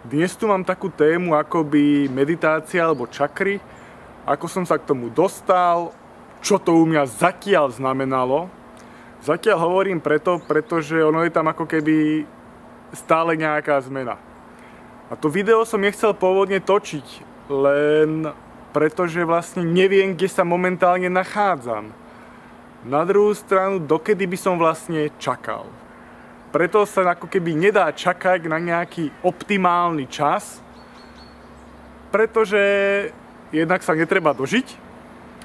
Dnes tu mám takú tému akoby meditácia alebo čakry, ako som sa k tomu dostal, čo to u mňa zatiaľ znamenalo. Zatiaľ hovorím pretože ono je tam ako keby stále nejaká zmena. A to video som nechcel pôvodne točiť, len pretože vlastne neviem, kde sa momentálne nachádzam. Na druhú stranu, dokedy by som vlastne čakal. Preto sa ako keby nedá čakať na nejaký optimálny čas, pretože jednak sa netreba dožiť,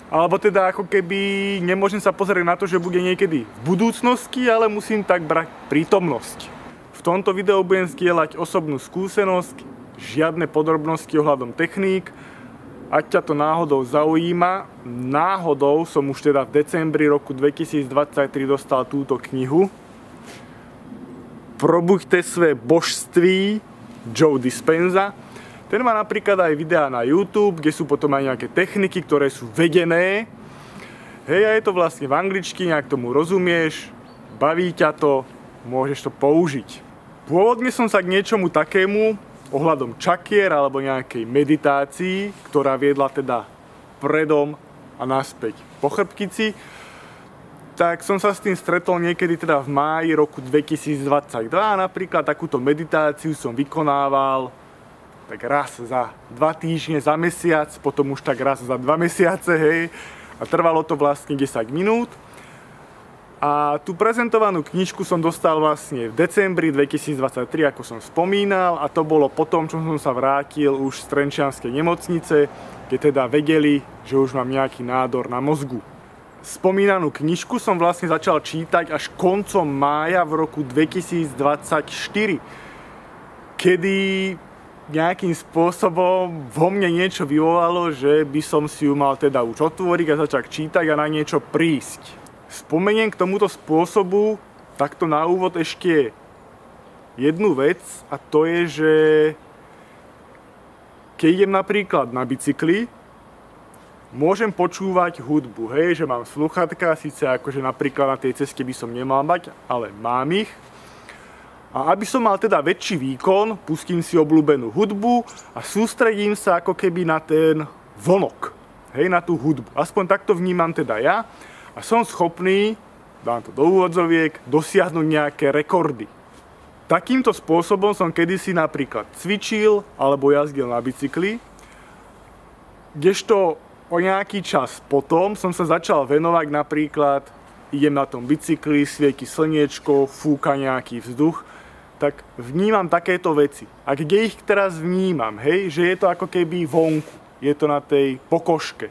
alebo teda ako keby nemôžem sa pozrieť na to, že bude niekedy v budúcnosti, ale musím tak brať prítomnosť. V tomto videu budem zdieľať osobnú skúsenosť, žiadne podrobnosti ohľadom techník. Ak ťa to náhodou zaujíma, náhodou som už teda v decembri roku 2023 dostal túto knihu Probuďte své božství Joe Dispenza. Ten má napríklad aj videá na YouTube, kde sú potom aj nejaké techniky, ktoré sú vedené. Hej, a je to vlastne v angličtine, ak tomu rozumieš, baví ťa to, môžeš to použiť. Pôvodne som sa k niečomu takému ohľadom čakier alebo nejakej meditácii, ktorá viedla teda predom a naspäť po chrbtici, tak som sa s tým stretol niekedy teda v máji roku 2022. A napríklad takúto meditáciu som vykonával tak raz za 2 týždne, za mesiac, potom už tak raz za 2 mesiace, hej. A trvalo to vlastne 10 minút. A tú prezentovanú knižku som dostal vlastne v decembri 2023, ako som spomínal, a to bolo potom, čo som sa vrátil už z Trenčianskej nemocnice, kde teda vedeli, že už mám nejaký nádor na mozgu. Spomínanú knižku som vlastne začal čítať až koncom mája v roku 2024, kedy nejakým spôsobom vo mne niečo vyvolalo, že by som si ju mal teda už otvoriť a začať čítať a na niečo prísť. Spomeniem k tomuto spôsobu takto na úvod ešte jednu vec, a to je, že keď idem napríklad na bicykli, môžem počúvať hudbu, hej, že mám slúchadká, síce akože napríklad na tej ceste by som nemal mať, ale mám ich. A aby som mal teda väčší výkon, pustím si obľúbenú hudbu a sústredím sa ako keby na ten vonok, hej, na tú hudbu. Aspoň takto vnímam teda ja a som schopný, dám to do úvodzoviek, dosiahnuť nejaké rekordy. Takýmto spôsobom som kedysi napríklad cvičil alebo jazdil na bicykli, kdežto o nejaký čas potom som sa začal venovať napríklad, idem na tom bicykli, svieti slniečko, fúka nejaký vzduch, tak vnímam takéto veci. A kde ich teraz vnímam, hej, že je to ako keby vonku, je to na tej pokožke.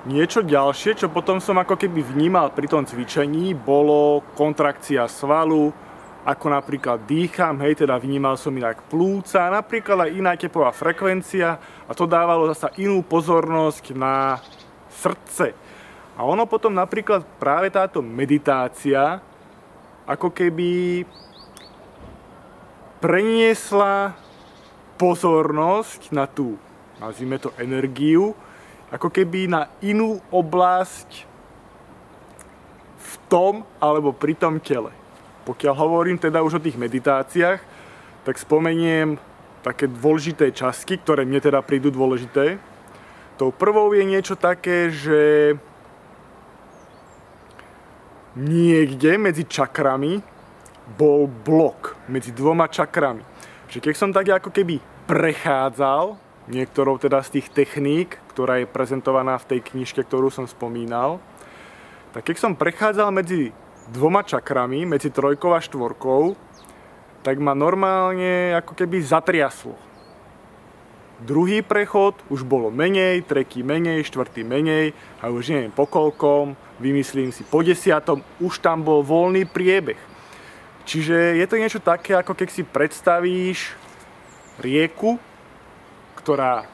Niečo ďalšie, čo potom som ako keby vnímal pri tom cvičení, bolo kontrakcia svalu, ako napríklad dýcham, hej, teda vnímal som inak plúca, napríklad aj iná tepová frekvencia, a to dávalo zasa inú pozornosť na srdce. A ono potom napríklad práve táto meditácia ako keby preniesla pozornosť na tú, nazvime to, energiu, ako keby na inú oblasť v tom alebo pri tom tele. Pokiaľ hovorím teda už o tých meditáciách, tak spomeniem také dôležité časti, ktoré mne teda prídu dôležité. Tou prvou je niečo také, že niekde medzi čakrami bol blok medzi 2 čakrami. Že keď som tak ako keby prechádzal niektorou teda z tých techník, ktorá je prezentovaná v tej knižke, ktorú som spomínal, tak keď som prechádzal medzi 2 čakrami, medzi 3 a 4, tak ma normálne ako keby zatriaslo. Druhý prechod už bolo menej, tretí menej, štvrtý menej a už neviem po koľkom, vymyslím si po 10, už tam bol voľný priebeh. Čiže je to niečo také, ako keď si predstavíš rieku, ktorá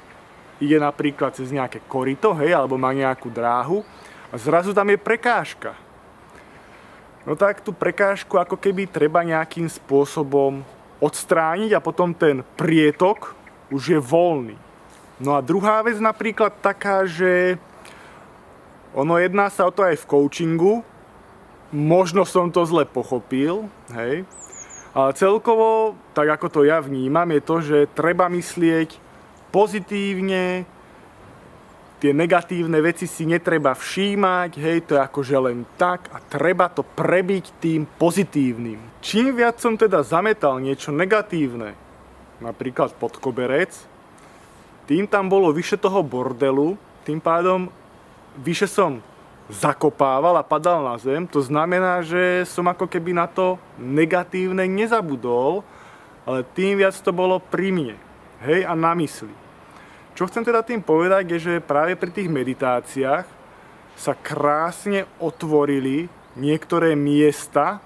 ide napríklad cez nejaké koryto, hej, alebo má nejakú dráhu a zrazu tam je prekážka. No tak tú prekážku ako keby treba nejakým spôsobom odstrániť a potom ten prietok už je voľný. No a druhá vec napríklad taká, že ono jedná sa o to aj v coachingu, možno som to zle pochopil, hej, Ale celkovo, tak ako to ja vnímam, je to, že treba myslieť pozitívne, tie negatívne veci si netreba všímať, hej, to je akože len tak a treba to prebiť tým pozitívnym. Čím viac som teda zametal niečo negatívne, napríklad pod koberec, tým tam bolo vyše toho bordelu, tým pádom vyše som zakopával a padal na zem, to znamená, že som ako keby na to negatívne nezabudol, ale tým viac to bolo pri mne, hej, a na mysli. Čo chcem teda tým povedať, je, že práve pri tých meditáciách sa krásne otvorili niektoré miesta,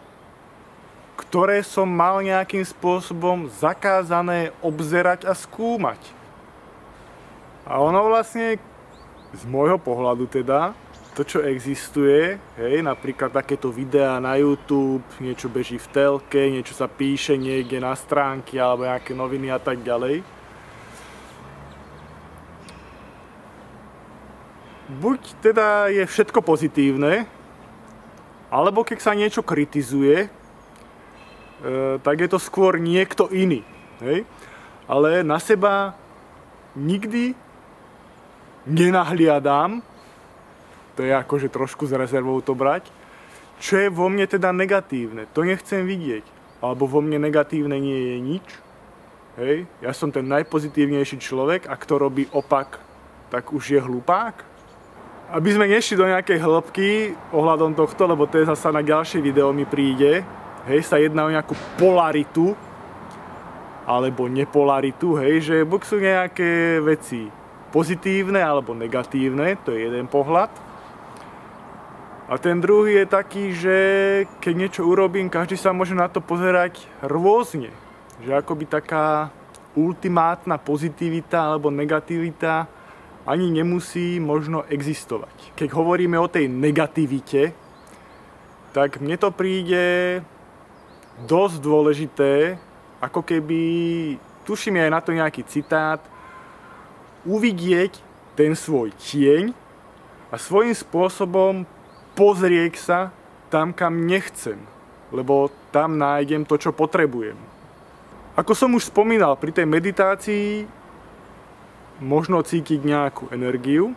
ktoré som mal nejakým spôsobom zakázané obzerať a skúmať. A ono vlastne, z môjho pohľadu teda, to, čo existuje, hej, napríklad takéto videá na YouTube, niečo beží v telke, niečo sa píše niekde na stránky alebo nejaké noviny a tak ďalej. Buď teda je všetko pozitívne, alebo keď sa niečo kritizuje, tak je to skôr niekto iný. Hej? Ale na seba nikdy nenahliadam, to je akože trošku s rezervou to brať, čo je vo mne teda negatívne. To nechcem vidieť. Alebo vo mne negatívne nie je nič. Hej? Ja som ten najpozitívnejší človek a kto robí opak, tak už je hlupák. Aby sme nešli do nejakej hĺbky ohľadom tohto, lebo to je zasa na ďalšie video mi príde, hej, sa jedná o nejakú polaritu, alebo nepolaritu, hej, že buď sú nejaké veci pozitívne alebo negatívne, to je jeden pohľad. A ten druhý je taký, že keď niečo urobím, každý sa môže na to pozerať rôzne. Že akoby taká ultimátna pozitivita alebo negativita ani nemusí možno existovať. Keď hovoríme o tej negativite, tak mne to príde dosť dôležité, ako keby, tuším aj na to nejaký citát, uvidieť ten svoj tieň a svojím spôsobom pozrieť sa tam, kam nechcem, lebo tam nájdem to, čo potrebujem. Ako som už spomínal, pri tej meditácii možno cítiť nejakú energiu.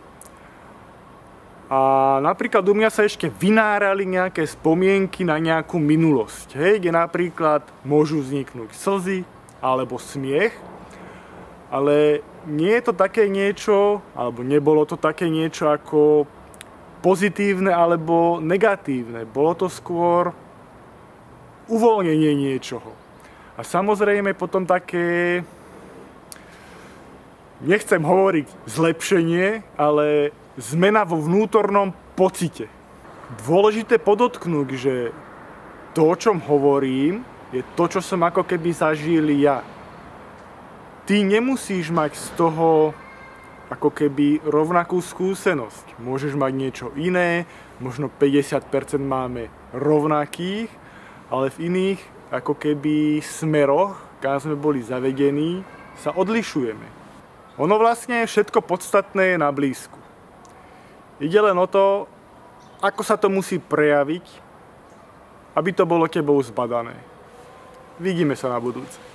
A napríklad u mňa sa ešte vynárali nejaké spomienky na nejakú minulosť. Hej, kde napríklad môžu vzniknúť slzy alebo smiech. Ale nie je to také niečo, alebo nebolo to také niečo ako pozitívne alebo negatívne. Bolo to skôr uvoľnenie niečoho. A samozrejme potom také, nechcem hovoriť zlepšenie, ale zmena vo vnútornom pocite. Dôležité podotknúť, že to, o čom hovorím, je to, čo som ako keby zažil ja. Ty nemusíš mať z toho ako keby rovnakú skúsenosť. Môžeš mať niečo iné, možno 50% máme rovnakých, ale v iných ako keby smeroch, kam sme boli zavedení, sa odlišujeme. Ono vlastne všetko podstatné je na blízku. Ide len o to, ako sa to musí prejaviť, aby to bolo tebou zbadané. Vidíme sa na budúce.